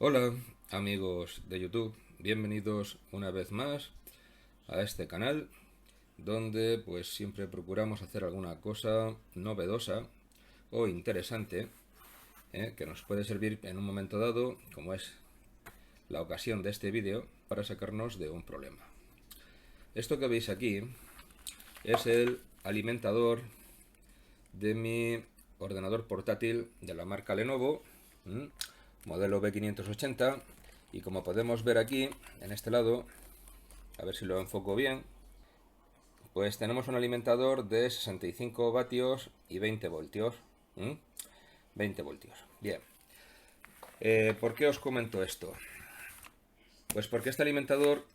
Hola amigos de YouTube, bienvenidos una vez más a este canal donde pues siempre procuramos hacer alguna cosa novedosa o interesante que nos puede servir en un momento dado, como es la ocasión de este vídeo, para sacarnos de un problema. Esto que veis aquí es el alimentador de mi ordenador portátil de la marca Lenovo, modelo B580, y como podemos ver aquí en este lado, a ver si lo enfoco bien, pues tenemos un alimentador de 65 vatios y 20 voltios. 20 voltios. Bien. ¿Por qué os comento esto? Pues porque este alimentador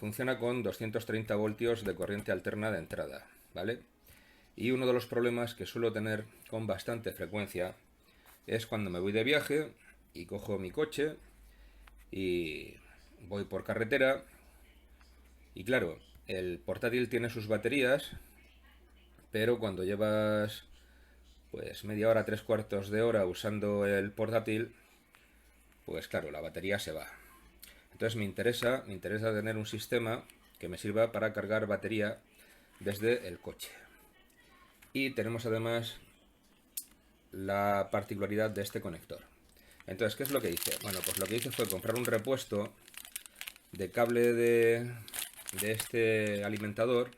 funciona con 230 voltios de corriente alterna de entrada, ¿vale? Y uno de los problemas que suelo tener con bastante frecuencia es cuando me voy de viaje y cojo mi coche y voy por carretera. Y claro, el portátil tiene sus baterías, pero cuando llevas pues media hora, tres cuartos de hora usando el portátil, pues claro, la batería se va. Entonces me interesa tener un sistema que me sirva para cargar batería desde el coche. Y tenemos además la particularidad de este conector. Entonces, ¿qué es lo que hice? Bueno, pues lo que hice fue comprar un repuesto de cable de este alimentador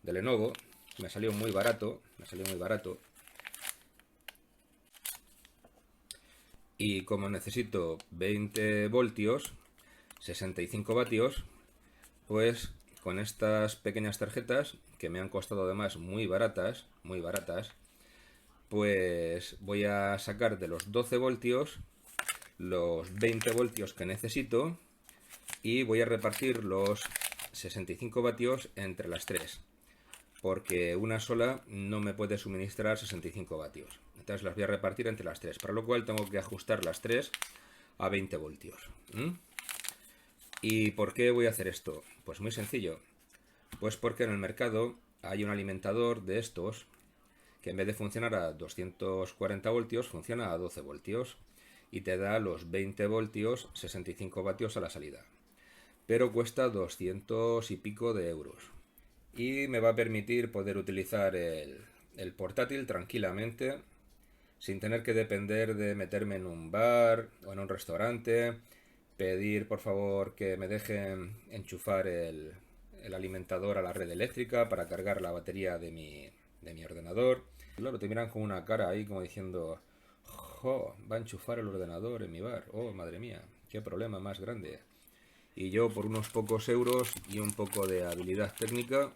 de Lenovo. Me salió muy barato, y como necesito 20 voltios, 65 vatios, pues con estas pequeñas tarjetas, que me han costado además muy baratas, pues voy a sacar de los 12 voltios los 20 voltios que necesito y voy a repartir los 65 vatios entre las tres, porque una sola no me puede suministrar 65 vatios. Entonces las voy a repartir entre las tres, para lo cual tengo que ajustar las tres a 20 voltios. ¿Y por qué voy a hacer esto? Pues muy sencillo. Pues porque en el mercado hay un alimentador de estos que en vez de funcionar a 240 voltios, funciona a 12 voltios y te da los 20 voltios, 65 vatios a la salida. Pero cuesta 200 y pico de euros. Y me va a permitir poder utilizar el portátil tranquilamente, sin tener que depender de meterme en un bar o en un restaurante, pedir por favor que me dejen enchufar el alimentador a la red eléctrica para cargar la batería de mi ordenador. Claro, te miran con una cara ahí como diciendo, ¡jo! Va a enchufar el ordenador en mi bar. ¡Oh, madre mía! ¡Qué problema más grande! Y yo, por unos pocos euros y un poco de habilidad técnica,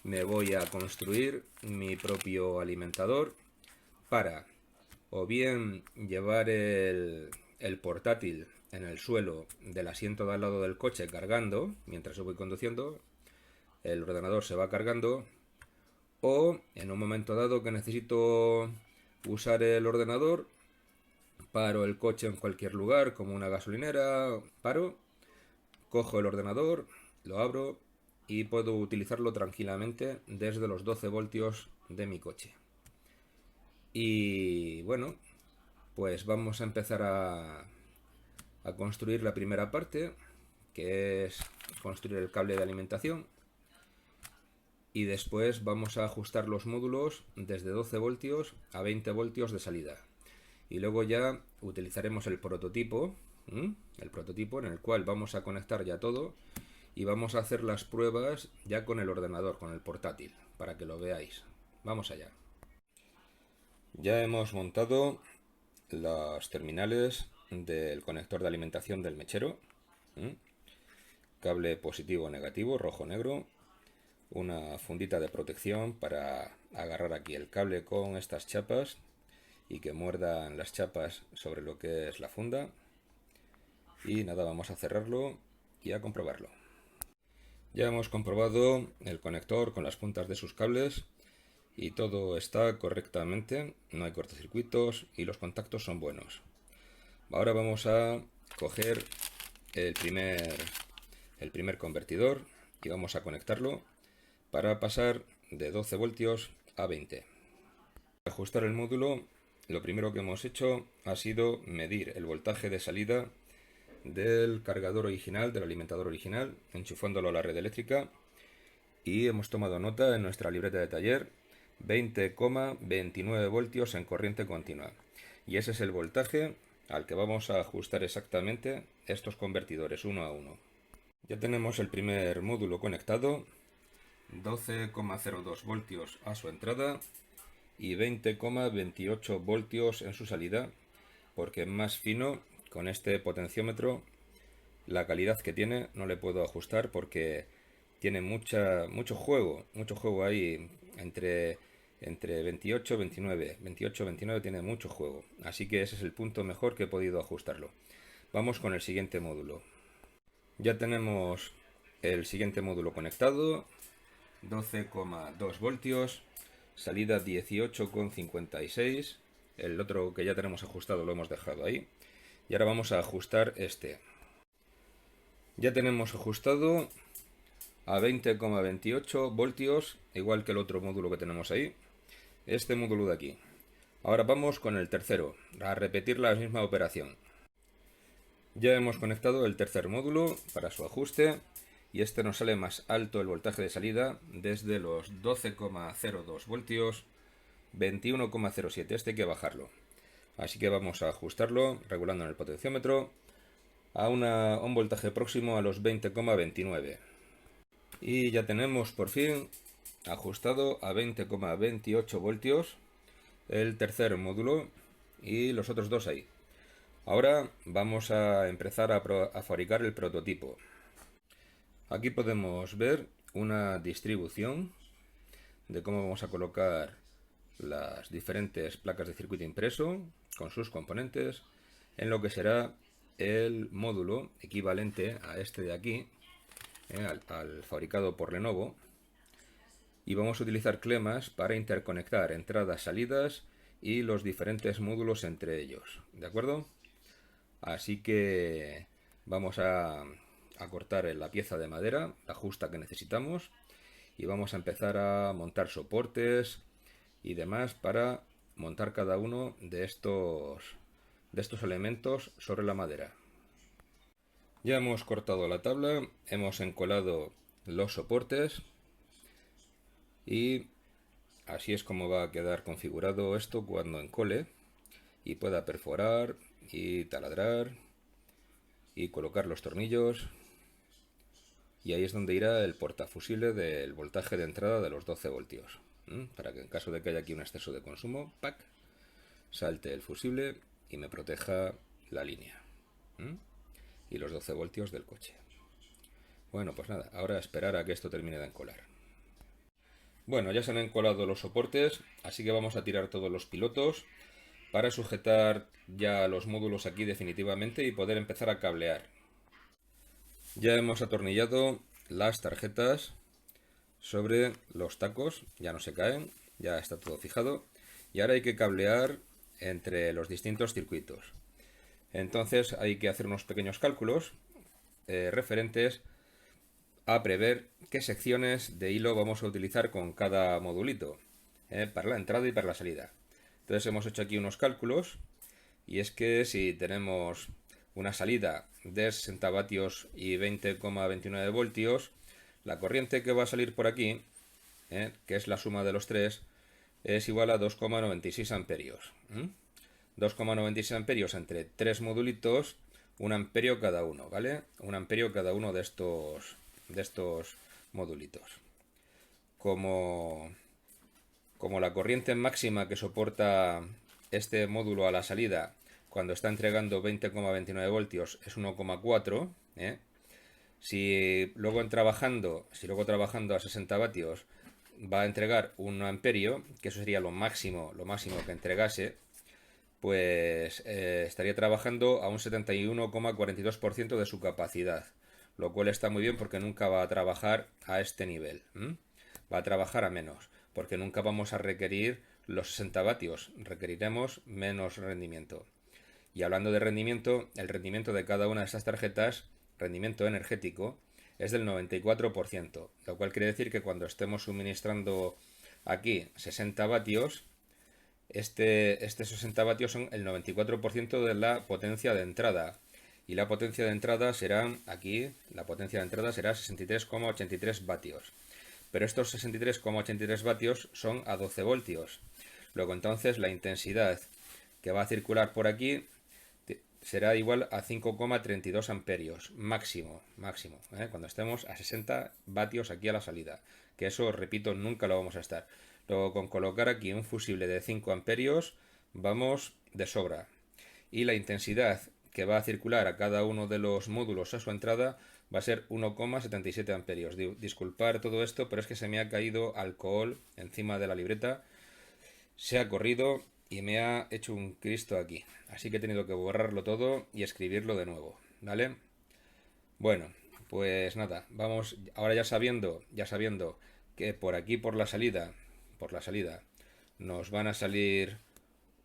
me voy a construir mi propio alimentador para o bien llevar el portátil en el suelo del asiento de al lado del coche cargando, mientras yo voy conduciendo, el ordenador se va cargando, o en un momento dado que necesito usar el ordenador, paro el coche en cualquier lugar, como una gasolinera, paro, cojo el ordenador, lo abro y puedo utilizarlo tranquilamente desde los 12 voltios de mi coche. Y bueno, pues vamos a empezar a construir la primera parte, que es construir el cable de alimentación. Y después vamos a ajustar los módulos desde 12 voltios a 20 voltios de salida. Y luego ya utilizaremos el prototipo en el cual vamos a conectar ya todo y vamos a hacer las pruebas ya con el ordenador, con el portátil, para que lo veáis. Vamos allá. Ya hemos montado las terminales del conector de alimentación del mechero. Cable positivo negativo, rojo negro, una fundita de protección para agarrar aquí el cable con estas chapas y que muerdan las chapas sobre lo que es la funda. Y nada, vamos a cerrarlo y a comprobarlo. Ya hemos comprobado el conector con las puntas de sus cables y todo está correctamente, no hay cortocircuitos y los contactos son buenos. Ahora vamos a coger el primer convertidor y vamos a conectarlo para pasar de 12 voltios a 20. Para ajustar el módulo lo primero que hemos hecho ha sido medir el voltaje de salida del cargador original, del alimentador original, enchufándolo a la red eléctrica, y hemos tomado nota en nuestra libreta de taller: 20,29 voltios en corriente continua. Y ese es el voltaje al que vamos a ajustar exactamente estos convertidores uno a uno. Ya tenemos el primer módulo conectado, 12,02 voltios a su entrada y 20,28 voltios en su salida, porque más fino, con este potenciómetro, la calidad que tiene no le puedo ajustar porque tiene mucho juego ahí entre 28 y 29. 28 29 tiene mucho juego, así que ese es el punto mejor que he podido ajustarlo. Vamos con el siguiente módulo. Ya tenemos el siguiente módulo conectado, 12,2 voltios, salida 18,56. El otro que ya tenemos ajustado lo hemos dejado ahí. Y ahora vamos a ajustar este. Ya tenemos ajustado a 20,28 voltios, igual que el otro módulo que tenemos ahí, este módulo de aquí. Ahora vamos con el tercero, a repetir la misma operación. Ya hemos conectado el tercer módulo para su ajuste, y este nos sale más alto el voltaje de salida, desde los 12,02 voltios, 21,07. Este hay que bajarlo. Así que vamos a ajustarlo regulando en el potenciómetro a un voltaje próximo a los 20,29. Y ya tenemos por fin ajustado a 20,28 voltios el tercer módulo y los otros dos ahí. Ahora vamos a empezar a fabricar el prototipo. Aquí podemos ver una distribución de cómo vamos a colocar las diferentes placas de circuito impreso con sus componentes en lo que será el módulo equivalente a este de aquí, al fabricado por Lenovo, y vamos a utilizar clemas para interconectar entradas, salidas y los diferentes módulos entre ellos, ¿de acuerdo? Así que vamos a cortar la pieza de madera, la justa que necesitamos, y vamos a empezar a montar soportes y demás para montar cada uno de estos elementos sobre la madera. Ya hemos cortado la tabla, hemos encolado los soportes y así es como va a quedar configurado esto cuando encole y pueda perforar y taladrar y colocar los tornillos. Y ahí es donde irá el portafusible del voltaje de entrada de los 12 voltios, para que en caso de que haya aquí un exceso de consumo, ¡pac!, salte el fusible y me proteja la línea y los 12 voltios del coche. Bueno, pues nada, ahora a esperar a que esto termine de encolar. Bueno, ya se han encolado los soportes, así que vamos a tirar todos los pilotos para sujetar ya los módulos aquí definitivamente y poder empezar a cablear. Ya hemos atornillado las tarjetas sobre los tacos, ya no se caen, ya está todo fijado, y ahora hay que cablear entre los distintos circuitos. Entonces hay que hacer unos pequeños cálculos referentes a prever qué secciones de hilo vamos a utilizar con cada modulito, para la entrada y para la salida. Entonces hemos hecho aquí unos cálculos, y es que si tenemos una salida de 60 vatios y 20,29 voltios, la corriente que va a salir por aquí, que es la suma de los tres, es igual a 2,96 amperios. 2,96 amperios entre tres modulitos, 1 amperio cada uno, ¿vale? 1 amperio cada uno de estos modulitos. Como la corriente máxima que soporta este módulo a la salida cuando está entregando 20,29 voltios es 1,4, si luego trabajando a 60 vatios va a entregar 1 amperio, que eso sería lo máximo que entregase, pues estaría trabajando a un 71,42% de su capacidad, lo cual está muy bien porque nunca va a trabajar a este nivel, va a trabajar a menos, porque nunca vamos a requerir los 60 vatios, requeriremos menos rendimiento. Y hablando de rendimiento, el rendimiento de cada una de estas tarjetas, rendimiento energético, es del 94%, lo cual quiere decir que cuando estemos suministrando aquí 60 vatios, Este 60 vatios son el 94% de la potencia de entrada. Y la potencia de entrada será, aquí, la potencia de entrada será 63,83 vatios. Pero estos 63,83 vatios son a 12 voltios. Luego entonces la intensidad que va a circular por aquí será igual a 5,32 amperios, máximo, cuando estemos a 60 vatios aquí a la salida, que eso, repito, nunca lo vamos a estar. Luego con colocar aquí un fusible de 5 amperios vamos de sobra. Y la intensidad que va a circular a cada uno de los módulos a su entrada va a ser 1,77 amperios. Disculpar todo esto, pero es que se me ha caído alcohol encima de la libreta, se ha corrido y me ha hecho un Cristo aquí. Así que he tenido que borrarlo todo y escribirlo de nuevo, ¿vale? Bueno, pues nada, vamos, ahora ya sabiendo que por aquí por la salida, nos van a salir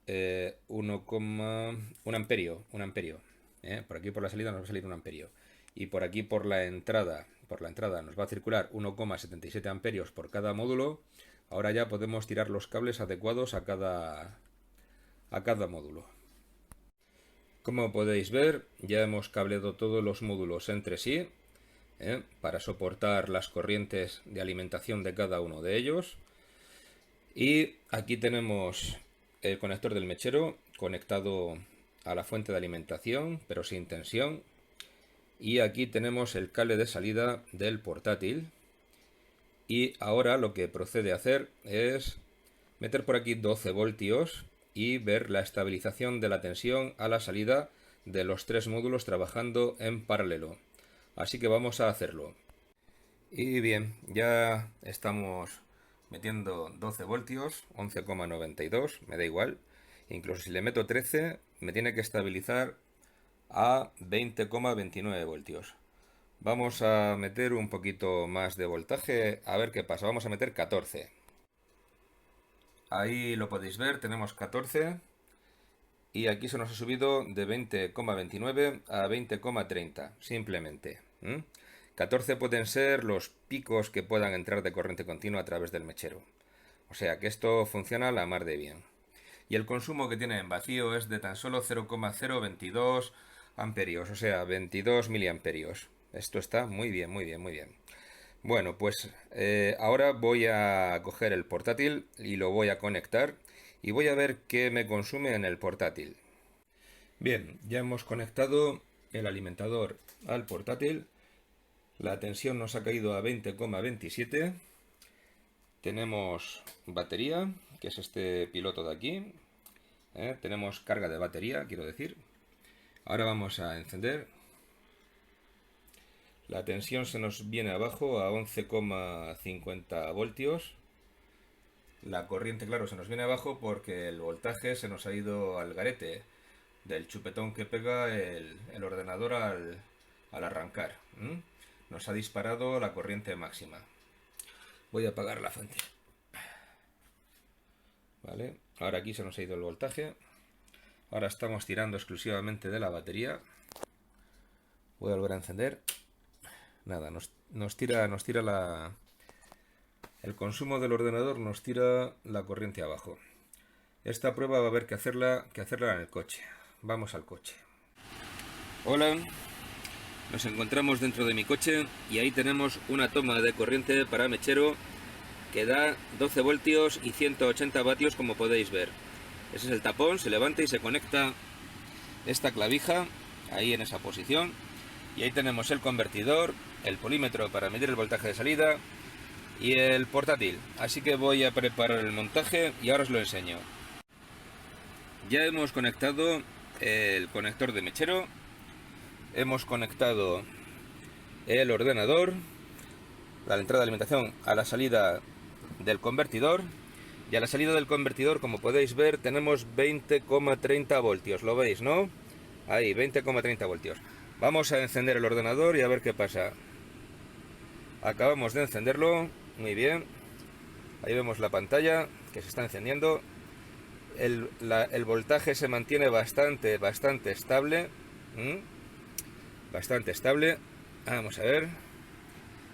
1 amperio, por aquí por la salida nos va a salir 1 amperio. Y por aquí por la entrada nos va a circular 1,77 amperios por cada módulo. Ahora ya podemos tirar los cables adecuados a cada módulo. Como podéis ver, ya hemos cableado todos los módulos entre sí, para soportar las corrientes de alimentación de cada uno de ellos. Y aquí tenemos el conector del mechero conectado a la fuente de alimentación, pero sin tensión. Y aquí tenemos el cable de salida del portátil. Y ahora lo que procede a hacer es meter por aquí 12 voltios y ver la estabilización de la tensión a la salida de los 3 módulos trabajando en paralelo. Así que vamos a hacerlo. Y bien, ya estamos metiendo 12 voltios, 11,92, me da igual. Incluso si le meto 13, me tiene que estabilizar a 20,29 voltios. Vamos a meter un poquito más de voltaje, a ver qué pasa. Vamos a meter 14. Ahí lo podéis ver, tenemos 14. Y aquí se nos ha subido de 20,29 a 20,30, simplemente. 14 pueden ser los picos que puedan entrar de corriente continua a través del mechero. O sea que esto funciona a la mar de bien. Y el consumo que tiene en vacío es de tan solo 0,022 amperios, o sea, 22 miliamperios. Esto está muy bien, muy bien, muy bien. Bueno, pues ahora voy a coger el portátil y lo voy a conectar y voy a ver qué me consume en el portátil. Bien, ya hemos conectado el alimentador al portátil. La tensión nos ha caído a 20,27. Tenemos batería, que es este piloto de aquí. Tenemos carga de batería, quiero decir. Ahora vamos a encender. La tensión se nos viene abajo a 11,50 voltios. La corriente, claro, se nos viene abajo porque el voltaje se nos ha ido al garete del chupetón que pega el ordenador al arrancar. Nos ha disparado la corriente máxima. Voy a apagar la fuente. Vale, ahora aquí se nos ha ido el voltaje. Ahora estamos tirando exclusivamente de la batería. Voy a volver a encender. Nada, nos tira el consumo del ordenador nos tira la corriente abajo. Esta prueba va a haber que hacerla en el coche. Vamos al coche. Hola, nos encontramos dentro de mi coche y ahí tenemos una toma de corriente para mechero que da 12 voltios y 180 vatios, como podéis ver. Ese es el tapón, se levanta y se conecta esta clavija ahí en esa posición. Y ahí tenemos el convertidor, el polímetro para medir el voltaje de salida y el portátil. Así que voy a preparar el montaje y ahora os lo enseño. Ya hemos conectado el conector de mechero, hemos conectado el ordenador, la entrada de alimentación a la salida del convertidor, y a la salida del convertidor, como podéis ver, tenemos 20,30 voltios. ¿Lo veis, no? Ahí, 20,30 voltios. Vamos a encender el ordenador y a ver qué pasa. Acabamos de encenderlo, muy bien. Ahí vemos la pantalla que se está encendiendo. El voltaje se mantiene bastante estable. Bastante estable. Vamos a ver.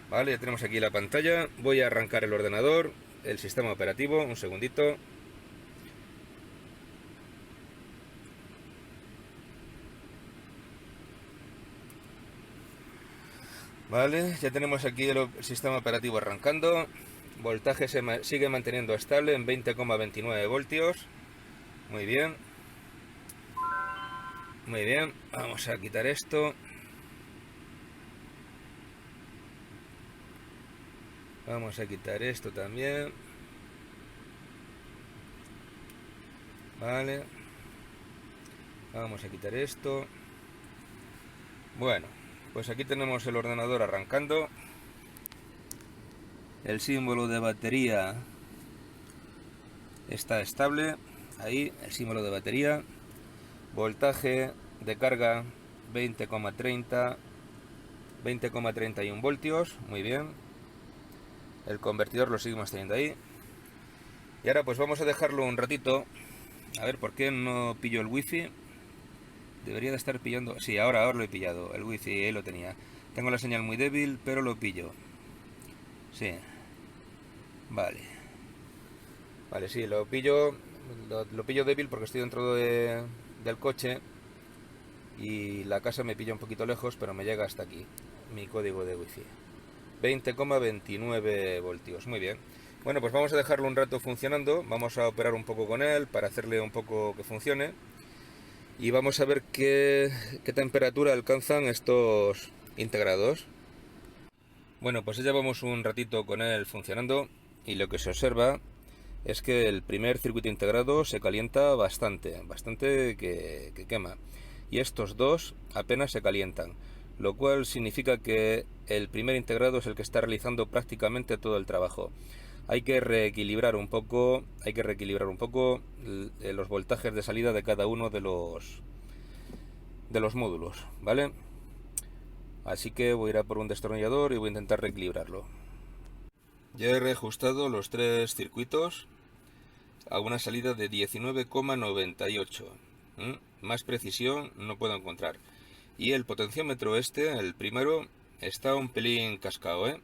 Vale, ya tenemos aquí la pantalla. Voy a arrancar el ordenador, el sistema operativo, un segundito. Vale, ya tenemos aquí el sistema operativo arrancando. Voltaje sigue manteniendo estable en 20,29 voltios. Muy bien. Muy bien, vamos a quitar esto. Vamos a quitar esto también. Vale. Vamos a quitar esto. Bueno, pues aquí tenemos el ordenador arrancando. El símbolo de batería está estable. Ahí, el símbolo de batería. Voltaje de carga 20,31 voltios. Muy bien. El convertidor lo seguimos teniendo ahí. Y ahora pues vamos a dejarlo un ratito. A ver, ¿por qué no pillo el wifi? Debería de estar pillando... Sí, ahora lo he pillado. El wifi ahí lo tenía. Tengo la señal muy débil, pero lo pillo. Sí. Vale. Vale, sí, lo pillo. Lo pillo débil porque estoy dentro del coche. Y la casa me pilla un poquito lejos, pero me llega hasta aquí. Mi código de wifi. 20,29 voltios. Muy bien. Bueno, pues vamos a dejarlo un rato funcionando. Vamos a operar un poco con él para hacerle un poco que funcione. Y vamos a ver qué temperatura alcanzan estos integrados. Bueno, pues ya llevamos un ratito con él funcionando y lo que se observa es que el primer circuito integrado se calienta bastante que quema. Y estos dos apenas se calientan, lo cual significa que el primer integrado es el que está realizando prácticamente todo el trabajo. Hay que reequilibrar un poco los voltajes de salida de cada uno de los módulos, ¿vale? Así que voy a ir a por un destornillador y voy a intentar reequilibrarlo. Ya he reajustado los tres circuitos a una salida de 19,98. Más precisión no puedo encontrar. Y el potenciómetro el primero, está un pelín cascado,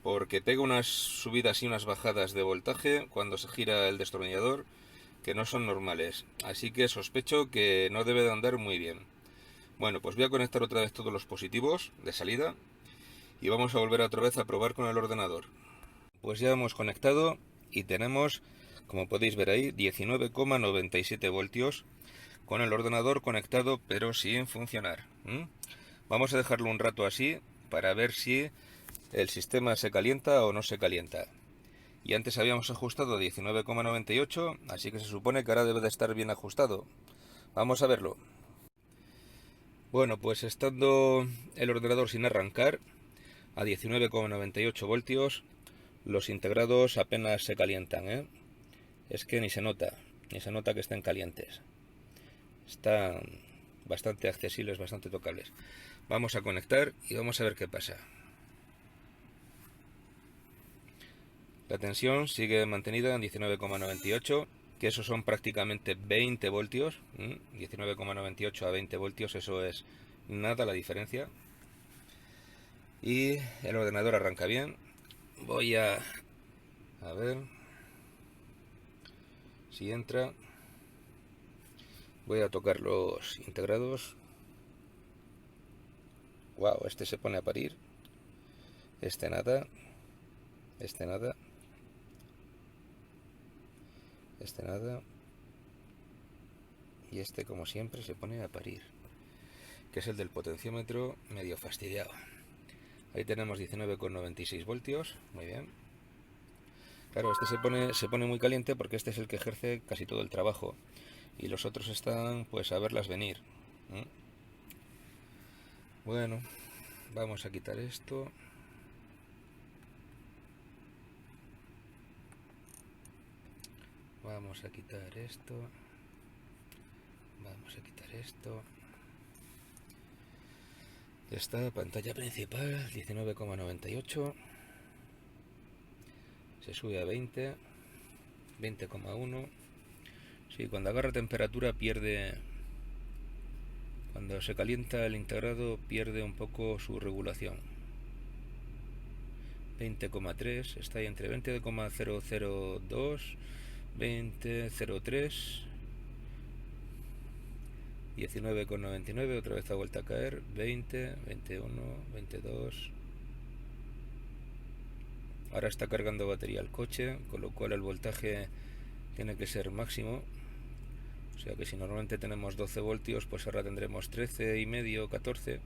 porque pega unas subidas y unas bajadas de voltaje cuando se gira el destornillador que no son normales. Así que sospecho que no debe de andar muy bien. Bueno, pues voy a conectar otra vez todos los positivos de salida y vamos a volver otra vez a probar con el ordenador. Pues ya hemos conectado y tenemos, como podéis ver ahí, 19,97 voltios con el ordenador conectado pero sin funcionar. Vamos a dejarlo un rato así para ver si el sistema se calienta o no se calienta. Y antes habíamos ajustado 19,98, así que se supone que ahora debe de estar bien ajustado. Vamos a verlo. Bueno, pues estando el ordenador sin arrancar, a 19,98 voltios, los integrados apenas se calientan, Es que ni se nota que estén calientes. Están bastante accesibles, bastante tocables. Vamos a conectar y vamos a ver qué pasa. La tensión sigue mantenida en 19,98, que esos son prácticamente 20 voltios. 19,98 a 20 voltios, eso es nada la diferencia. Y el ordenador arranca bien. Voy a ver si entra. Voy a tocar los integrados. Wow, este se pone a parir. Este nada. Este nada. Este nada. Y este, como siempre, se pone a parir. Que es el del potenciómetro medio fastidiado. Ahí tenemos 19,96 voltios. Muy bien. Claro, este se pone muy caliente porque este es el que ejerce casi todo el trabajo. Y los otros están, pues, a verlas venir. Bueno, vamos a quitar esto. Vamos a quitar esto. Vamos a quitar esto. Ya está, pantalla principal, 19,98. Se sube a 20. 20,1. Sí, cuando agarra temperatura pierde... Cuando se calienta el integrado pierde un poco su regulación. 20,3. Está ahí entre 20,002... 20,03... 19,99, otra vez ha vuelto a caer, 20, 21, 22, Ahora está cargando batería el coche, con lo cual el voltaje tiene que ser máximo. O sea que si normalmente tenemos 12 voltios, pues ahora tendremos 13 y medio, 14.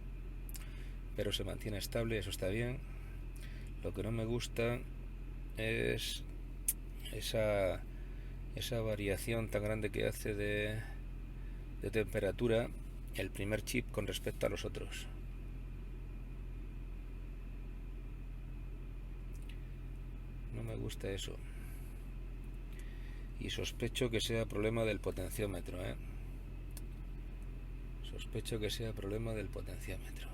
Pero se mantiene estable, eso está bien. Lo que no me gusta es esa variación tan grande que hace de temperatura el primer chip con respecto a los otros. No me gusta eso. Y sospecho que sea problema del potenciómetro, Sospecho que sea problema del potenciómetro.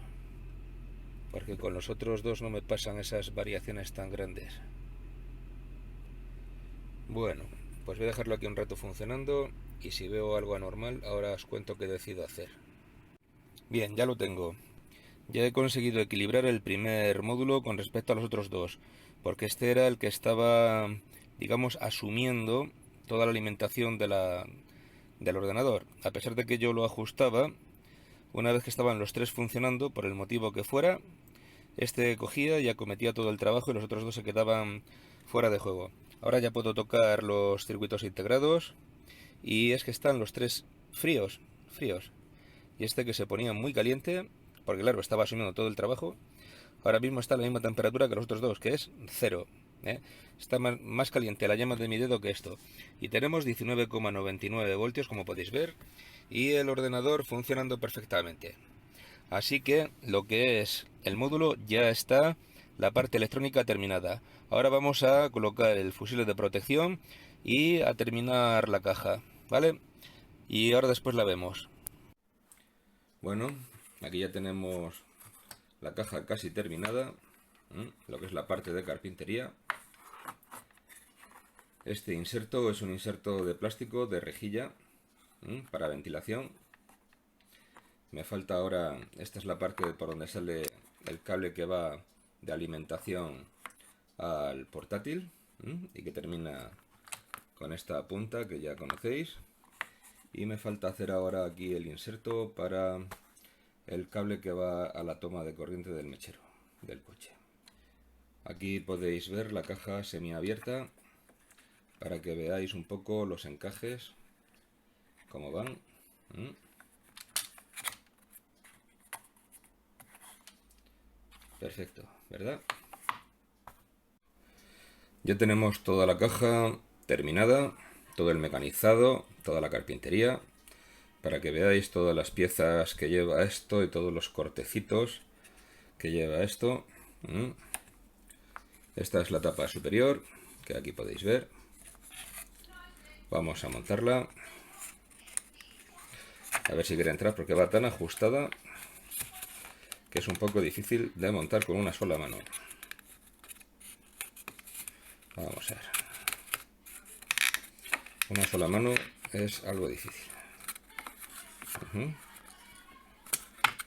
Porque con los otros dos no me pasan esas variaciones tan grandes. Bueno, pues voy a dejarlo aquí un rato funcionando y si veo algo anormal, ahora os cuento qué decido hacer. Bien, ya lo tengo. Ya he conseguido equilibrar el primer módulo con respecto a los otros dos, porque este era el que estaba, digamos, asumiendo toda la alimentación del ordenador. A pesar de que yo lo ajustaba, una vez que estaban los tres funcionando, por el motivo que fuera, este cogía y acometía todo el trabajo y los otros dos se quedaban fuera de juego. Ahora ya puedo tocar los circuitos integrados y es que están los tres fríos. Y este que se ponía muy caliente, porque claro, estaba asumiendo todo el trabajo, ahora mismo está a la misma temperatura que los otros dos, que es 0. Está más caliente la llama de mi dedo que esto. Y tenemos 19,99 voltios, como podéis ver, y el ordenador funcionando perfectamente. Así que lo que es el módulo ya está, la parte electrónica terminada. Ahora vamos a colocar el fusible de protección y a terminar la caja, ¿vale? Y ahora después la vemos. Bueno, aquí ya tenemos la caja casi terminada, lo que es la parte de carpintería. Este inserto es un inserto de plástico de rejilla para ventilación. Me falta ahora, esta es la parte por donde sale el cable que va de alimentación al portátil y que termina con esta punta que ya conocéis. Y me falta hacer ahora aquí el inserto para el cable que va a la toma de corriente del mechero del coche. Aquí podéis ver la caja semiabierta para que veáis un poco los encajes, cómo van. Perfecto, ¿verdad? Ya tenemos toda la caja terminada, todo el mecanizado, toda la carpintería, para que veáis todas las piezas que lleva esto y todos los cortecitos que lleva esto. Esta es la tapa superior, que aquí podéis ver. Vamos a montarla. A ver si quiere entrar, porque va tan ajustada que es un poco difícil de montar con una sola mano. Vamos a ver. Una sola mano es algo difícil.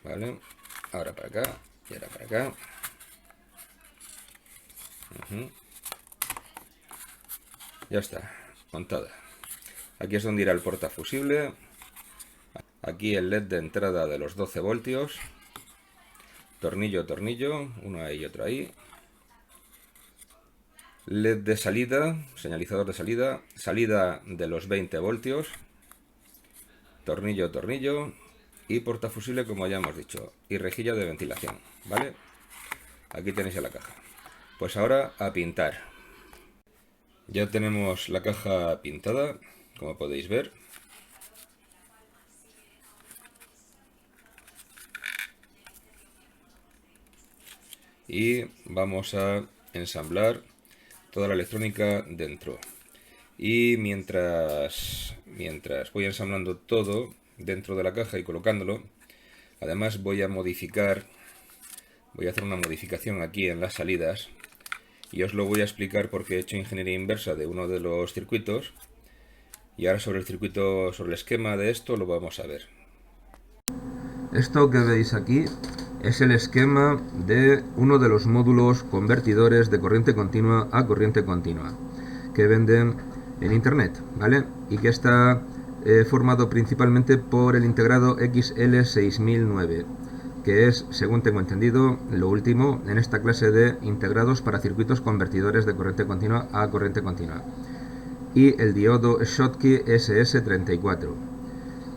Vale, ahora para acá y ahora para acá. Ya está, montada. Aquí es donde irá el portafusible. Aquí el LED de entrada de los 12 voltios. Tornillo, uno ahí y otro ahí. LED de salida, señalizador de salida. Salida de los 20 voltios. Tornillo, y portafusible, como ya hemos dicho, y rejilla de ventilación, ¿vale? Aquí tenéis la caja. Pues ahora a pintar. Ya tenemos la caja pintada, como podéis ver. Y vamos a ensamblar toda la electrónica dentro. Y mientras voy ensamblando todo dentro de la caja y colocándolo, además voy a hacer una modificación aquí en las salidas y os lo voy a explicar porque he hecho ingeniería inversa de uno de los circuitos y ahora sobre el esquema de esto lo vamos a ver. Esto que veis aquí es el esquema de uno de los módulos convertidores de corriente continua a corriente continua que venden en internet, ¿vale? Y que está formado principalmente por el integrado XL6009, que es, según tengo entendido, lo último en esta clase de integrados para circuitos convertidores de corriente continua a corriente continua, y el diodo Schottky SS34.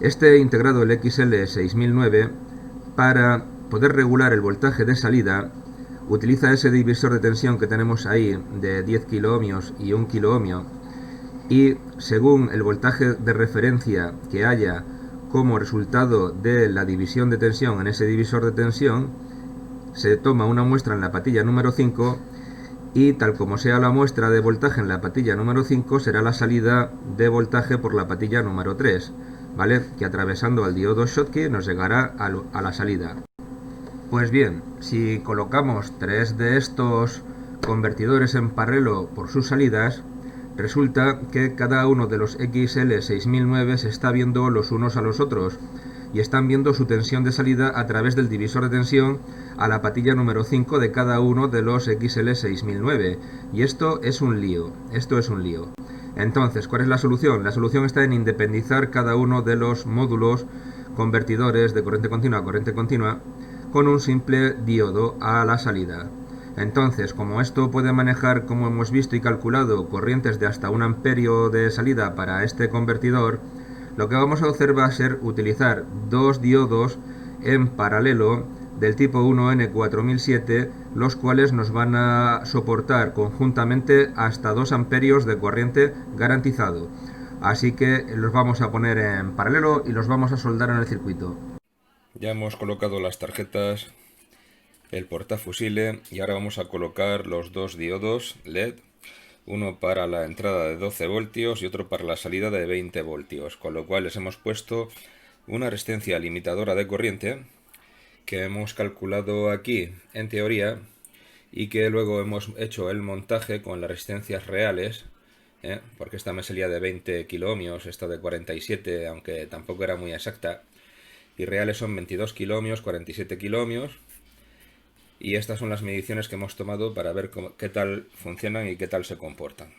Este integrado, el XL6009, para poder regular el voltaje de salida, utiliza ese divisor de tensión que tenemos ahí de 10 kiloohmios y 1 kiloohmio, y según el voltaje de referencia que haya como resultado de la división de tensión en ese divisor de tensión, se toma una muestra en la patilla número 5 y tal como sea la muestra de voltaje en la patilla número 5 será la salida de voltaje por la patilla número 3, ¿vale? Que atravesando al diodo Schottky nos llegará a la salida. Pues bien, si colocamos 3 de estos convertidores en paralelo por sus salidas, resulta que cada uno de los XL6009 se está viendo los unos a los otros y están viendo su tensión de salida a través del divisor de tensión a la patilla número 5 de cada uno de los XL6009, y esto es un lío, Entonces, ¿cuál es la solución? La solución está en independizar cada uno de los módulos convertidores de corriente continua a corriente continua con un simple diodo a la salida. Entonces, como esto puede manejar, como hemos visto y calculado, corrientes de hasta 1 amperio de salida para este convertidor, lo que vamos a hacer va a ser utilizar dos diodos en paralelo del tipo 1N4007, los cuales nos van a soportar conjuntamente hasta 2 amperios de corriente garantizado. Así que los vamos a poner en paralelo y los vamos a soldar en el circuito. Ya hemos colocado las tarjetas, el portafusible, y ahora vamos a colocar los dos diodos LED, uno para la entrada de 12 voltios y otro para la salida de 20 voltios, con lo cual les hemos puesto una resistencia limitadora de corriente que hemos calculado aquí en teoría y que luego hemos hecho el montaje con las resistencias reales, porque esta me salía de 20 kiloohmios, esta de 47, aunque tampoco era muy exacta, y reales son 22 kiloohmios, 47 kiloohmios, y estas son las mediciones que hemos tomado para ver qué tal funcionan y qué tal se comportan.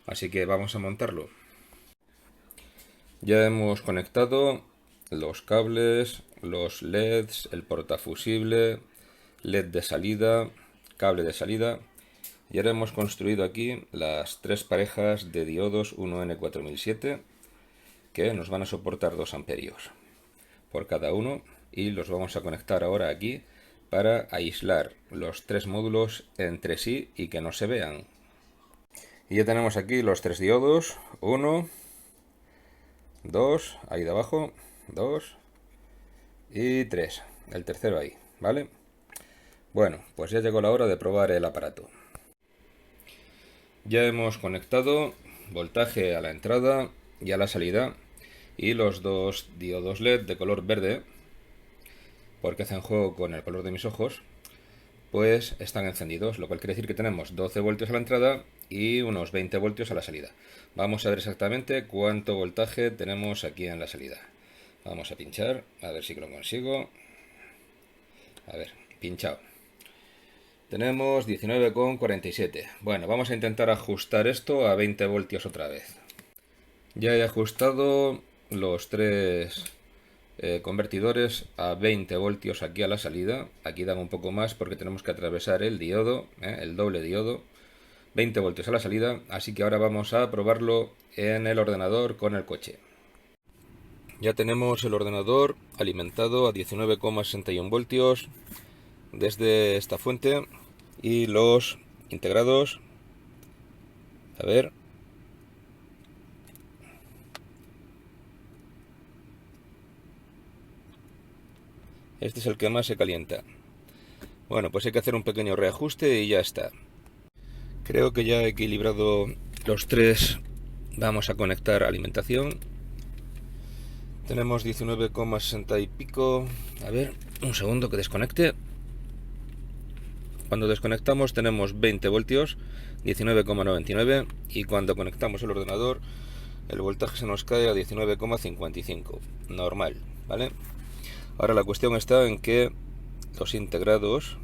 Así que vamos a montarlo. Ya hemos conectado los cables, los LEDs, el portafusible, LED de salida, cable de salida, y ahora hemos construido aquí las 3 parejas de diodos 1N4007 que nos van a soportar 2 amperios por cada uno, y los vamos a conectar ahora aquí para aislar los 3 módulos entre sí y que no se vean. Y ya tenemos aquí los 3 diodos, 1, 2, ahí de abajo, 2 y 3, el tercero ahí, ¿vale? Bueno, pues ya llegó la hora de probar el aparato. Ya hemos conectado voltaje a la entrada y a la salida, y los dos diodos LED de color verde, porque hacen juego con el color de mis ojos, pues están encendidos, lo cual quiere decir que tenemos 12 voltios a la entrada y unos 20 voltios a la salida. Vamos a ver exactamente cuánto voltaje tenemos aquí en la salida. Vamos a pinchar, a ver si lo consigo. A ver, pinchado. Tenemos 19,47. Bueno, vamos a intentar ajustar esto a 20 voltios otra vez. Ya he ajustado los 3 convertidores a 20 voltios aquí a la salida. Aquí dan un poco más porque tenemos que atravesar el diodo, el doble diodo. 20 voltios a la salida, así que ahora vamos a probarlo en el ordenador con el coche. Ya tenemos el ordenador alimentado a 19,61 voltios desde esta fuente y los integrados, a ver, este es el que más se calienta. Bueno, pues hay que hacer un pequeño reajuste y ya está. Creo que ya he equilibrado los 3. Vamos a conectar alimentación. Tenemos 19,60 y pico. A ver, un segundo que desconecte. Cuando desconectamos tenemos 20 voltios, 19,99, y cuando conectamos el ordenador el voltaje se nos cae a 19,55. Normal, ¿vale? Ahora la cuestión está en que los integrados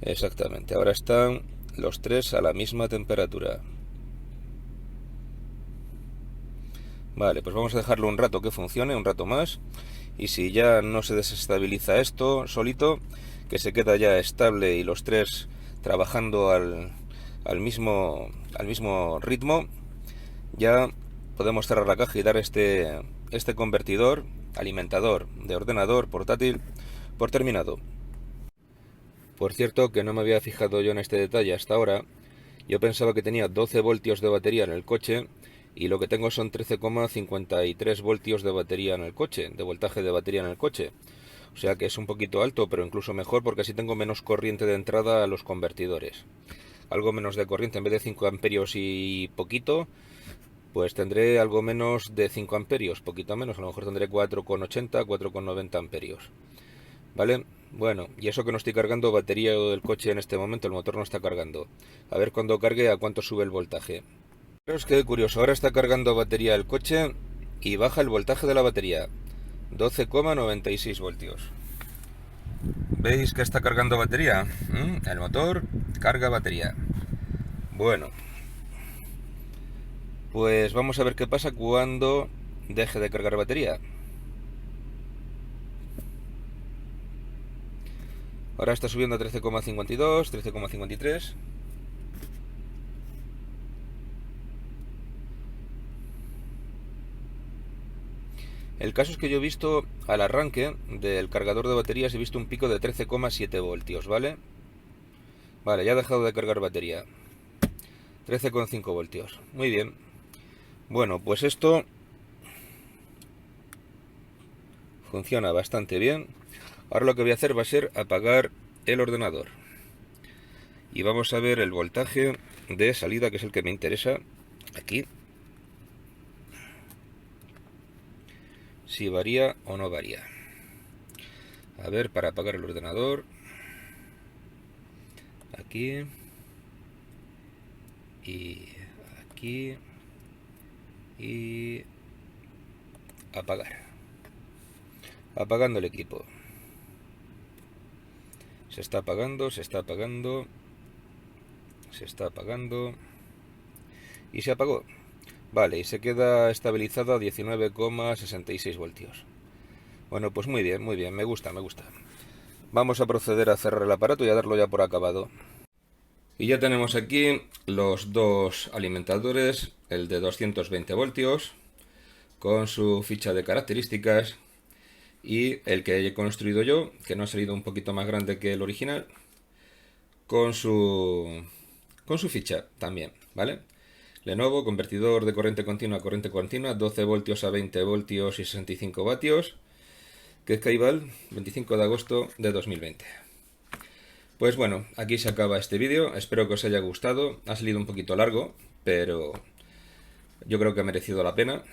exactamente, ahora están los 3 a la misma temperatura. Vale, pues vamos a dejarlo un rato que funcione, un rato más. Y si ya no se desestabiliza esto solito, que se queda ya estable y los tres trabajando al mismo ritmo, ya podemos cerrar la caja y dar este convertidor, alimentador de ordenador portátil, por terminado. Por cierto, que no me había fijado yo en este detalle hasta ahora. Yo pensaba que tenía 12 voltios de batería en el coche y lo que tengo son 13,53 voltios de batería en el coche, de voltaje de batería en el coche. O sea que es un poquito alto, pero incluso mejor porque así tengo menos corriente de entrada a los convertidores. Algo menos de corriente, en vez de 5 amperios y poquito, pues tendré algo menos de 5 amperios, poquito menos, a lo mejor tendré 4,80, 4,90 amperios. ¿Vale? Bueno, y eso que no estoy cargando batería del coche en este momento, el motor no está cargando. A ver cuando cargue a cuánto sube el voltaje. Pero es que curioso, ahora está cargando batería del coche y baja el voltaje de la batería. 12,96 voltios. ¿Veis que está cargando batería? El motor carga batería. Bueno, pues vamos a ver qué pasa cuando deje de cargar batería. Ahora está subiendo a 13,52, 13,53. El caso es que yo he visto al arranque del cargador de baterías, he visto un pico de 13,7 voltios, ¿vale? Vale, ya ha dejado de cargar batería. 13,5 voltios. Muy bien. Bueno, pues esto funciona bastante bien. Ahora lo que voy a hacer va a ser apagar el ordenador. Y vamos a ver el voltaje de salida, que es el que me interesa. Aquí. Si varía o no varía. A ver, para apagar el ordenador. Aquí. Y aquí. Y apagar. Apagando el equipo. Se está apagando, se está apagando. Se está apagando. Y se apagó. Vale, y se queda estabilizado a 19,66 voltios. Bueno, pues muy bien, me gusta, me gusta. Vamos a proceder a cerrar el aparato y a darlo ya por acabado. Y ya tenemos aquí los dos alimentadores, el de 220 voltios, con su ficha de características, y el que he construido yo, que no ha salido un poquito más grande que el original, con su ficha también, ¿vale? Lenovo, convertidor de corriente continua a corriente continua, 12 voltios a 20 voltios y 65 vatios, que es Caibal, 25 de agosto de 2020. Pues bueno, aquí se acaba este vídeo, espero que os haya gustado, ha salido un poquito largo, pero yo creo que ha merecido la pena.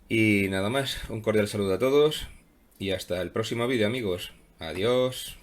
Y nada más, un cordial saludo a todos y hasta el próximo vídeo, amigos. Adiós.